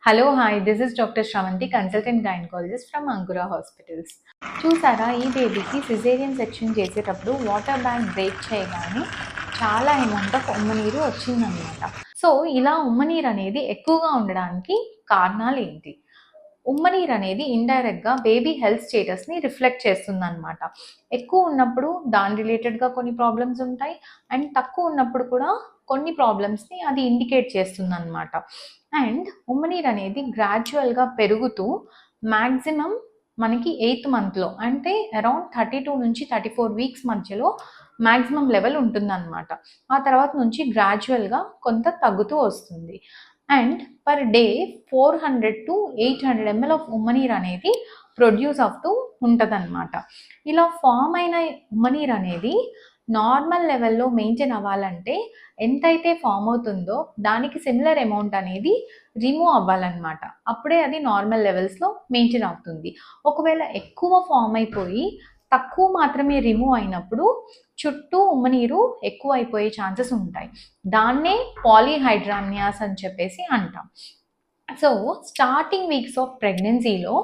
Hello hi this is doctor Sravanthi consultant gynaecologist from Ankura hospitals. చూసారా, ఈ బేబీకి సిజేరియన్ సెక్షన్ చేసేటప్పుడు వాటర్ బ్యాగ్ బ్రేక్ చేయగానే చాలా అమౌంట్ ఆఫ్ ఉమ్మనీరు వచ్చిందనమాట. సో ఇలా ఉమ్మనీరు అనేది ఎక్కువగా ఉండడానికి కారణాలు ఏంటి? ఉమ్మనీరు అనేది ఇండైరెక్ట్గా బేబీ హెల్త్ స్టేటస్ని రిఫ్లెక్ట్ చేస్తుందన్నమాట. ఎక్కువ ఉన్నప్పుడు దాని రిలేటెడ్గా కొన్ని ప్రాబ్లమ్స్ ఉంటాయి, అండ్ తక్కువ ఉన్నప్పుడు కూడా కొన్ని ప్రాబ్లమ్స్ని అది ఇండికేట్ చేస్తుందన్నమాట. అండ్ ఉమ్మనీరు అనేది గ్రాడ్యువల్గా పెరుగుతూ మ్యాక్సిమం మనకి 8th మంత్లో అంటే అరౌండ్ 32 నుంచి 34 వీక్స్ మధ్యలో మ్యాక్సిమం లెవెల్ ఉంటుందన్నమాట. ఆ తర్వాత నుంచి గ్రాడ్యువల్గా కొంత తగ్గుతూ వస్తుంది. And per day 400 to 800 ml of ఉమ్మనీరు అనేది ప్రొడ్యూస్ అవుతూ ఉంటుందన్నమాట. ఇలా ఫామ్ అయిన ఉమ్మనీరు అనేది నార్మల్ లెవెల్లో మెయింటైన్ అవ్వాలంటే ఎంతైతే ఫామ్ అవుతుందో దానికి సిమిలర్ అమౌంట్ అనేది రిమూవ్ అవ్వాలన్నమాట. అప్పుడే అది నార్మల్ లెవెల్స్లో మెయింటైన్ అవుతుంది. ఒకవేళ ఎక్కువ ఫామ్ అయిపోయి తక్కువ మాత్రమే రిమూవ్ అయినప్పుడు చుట్టూ ఉమ్మనీరు ఎక్కువ అయిపోయే ఛాన్సెస్ ఉంటాయి. దాన్నే పాలీహైడ్రామియాస్ అని చెప్పేసి అంటాం. సో స్టార్టింగ్ వీక్స్ ఆఫ్ ప్రెగ్నెన్సీలో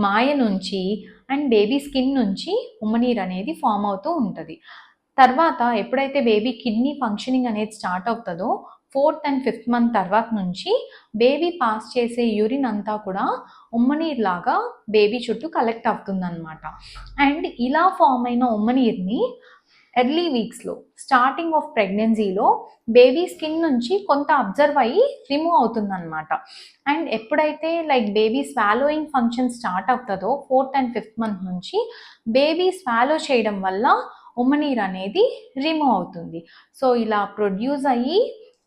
మాయ నుంచి అండ్ బేబీ స్కిన్ నుంచి ఉమ్మనీరు అనేది ఫామ్ అవుతూ ఉంటుంది. తర్వాత ఎప్పుడైతే బేబీ కిడ్నీ ఫంక్షనింగ్ అనేది స్టార్ట్ అవుతుందో 4th and 5th మంత్ తర్వాత నుంచి బేబీ పాస్ చేసే యూరిన్ అంతా కూడా ఉమ్మనీరు లాగా బేబీ చుట్టూ కలెక్ట్ అవుతుందన్నమాట. అండ్ ఇలా ఫామ్ అయిన ఉమ్మనీరుని ఎర్లీ వీక్స్లో స్టార్టింగ్ ఆఫ్ ప్రెగ్నెన్సీలో బేబీ స్కిన్ నుంచి కొంత అబ్జర్వ్ అయ్యి రిమూవ్ అవుతుందన్నమాట. అండ్ ఎప్పుడైతే like baby swallowing function start అవుతుందో 4th and 5th మంత్ నుంచి బేబీ స్వాలో చేయడం వల్ల ఉమ్మనీరు అనేది రిమూవ్ అవుతుంది. సో ఇలా ప్రొడ్యూస్ అయ్యి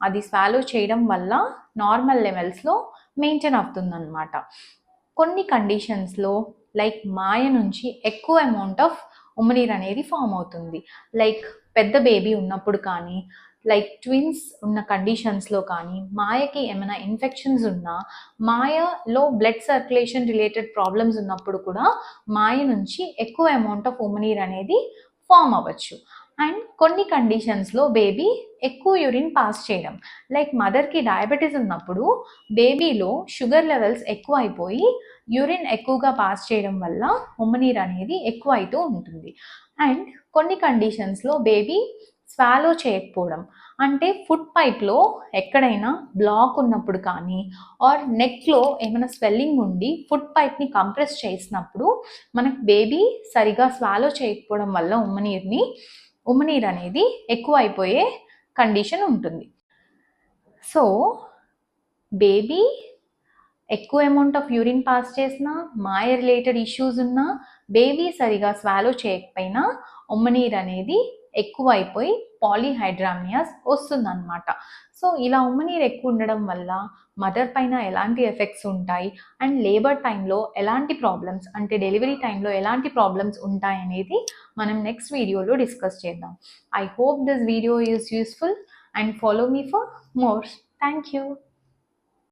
అది స్వాలో చేయడం వల్ల నార్మల్ లెవెల్స్లో మెయింటైన్ అవుతుందన్నమాట. కొన్ని కండిషన్స్లో లైక్ మాయ నుంచి ఎక్కువ అమౌంట్ ఆఫ్ ఉమ్మనీరు అనేది ఫామ్ అవుతుంది. లైక్ పెద్ద బేబీ ఉన్నప్పుడు కానీ, లైక్ ట్విన్స్ ఉన్న కండిషన్స్లో కానీ, మాయకి ఏమైనా ఇన్ఫెక్షన్స్ ఉన్నా, మాయలో బ్లడ్ సర్క్యులేషన్ రిలేటెడ్ ప్రాబ్లమ్స్ ఉన్నప్పుడు కూడా మాయ నుంచి ఎక్కువ అమౌంట్ ఆఫ్ ఉమ్మనీరు అనేది ఫామ్ అవ్వచ్చు. అండ్ కొన్ని కండిషన్స్లో బేబీ ఎక్కువ యూరిన్ పాస్ చేయడం, లైక్ మదర్కి డయాబెటీస్ ఉన్నప్పుడు బేబీలో షుగర్ లెవెల్స్ ఎక్కువ అయిపోయి యూరిన్ ఎక్కువగా పాస్ చేయడం వల్ల ఉమ్మనీరు అనేది ఎక్కువ అవుతూ ఉంటుంది. అండ్ కొన్ని కండిషన్స్లో బేబీ స్వాలో చేయకపోవడం, అంటే ఫుడ్ పైప్లో ఎక్కడైనా బ్లాక్ ఉన్నప్పుడు కానీ, ఆర్ నెక్లో ఏమైనా స్వెల్లింగ్ ఉండి ఫుడ్ పైప్ని కంప్రెస్ చేసినప్పుడు మనకు బేబీ సరిగా స్వాలో చేయకపోవడం వల్ల ఉమ్మనీరు అనేది ఎక్కువ అయిపోయే కండిషన్ ఉంటుంది. సో బేబీ ఎక్కువ అమౌంట్ ఆఫ్ యూరిన్ పాస్ చేసినా, మాయ రిలేటెడ్ ఇష్యూస్ ఉన్నా, బేబీ సరిగా స్వాలో చేయకపోయినా ఉమ్మనీరు అనేది ఎక్కువ అయిపోయి పాలీహైడ్రామియాస్ వస్తుందన్నమాట. సో ఇలా ఉమ్మనీరు ఎక్కువ ఉండడం వల్ల మదర్ పైన ఎలాంటి ఎఫెక్ట్స్ ఉంటాయి, అండ్ లేబర్ టైంలో ఎలాంటి ప్రాబ్లమ్స్, అంటే డెలివరీ టైంలో ఎలాంటి ప్రాబ్లమ్స్ ఉంటాయి అనేది మనం నెక్స్ట్ వీడియోలో డిస్కస్ చేద్దాం. I hope this video is useful and follow me for more. Thank you.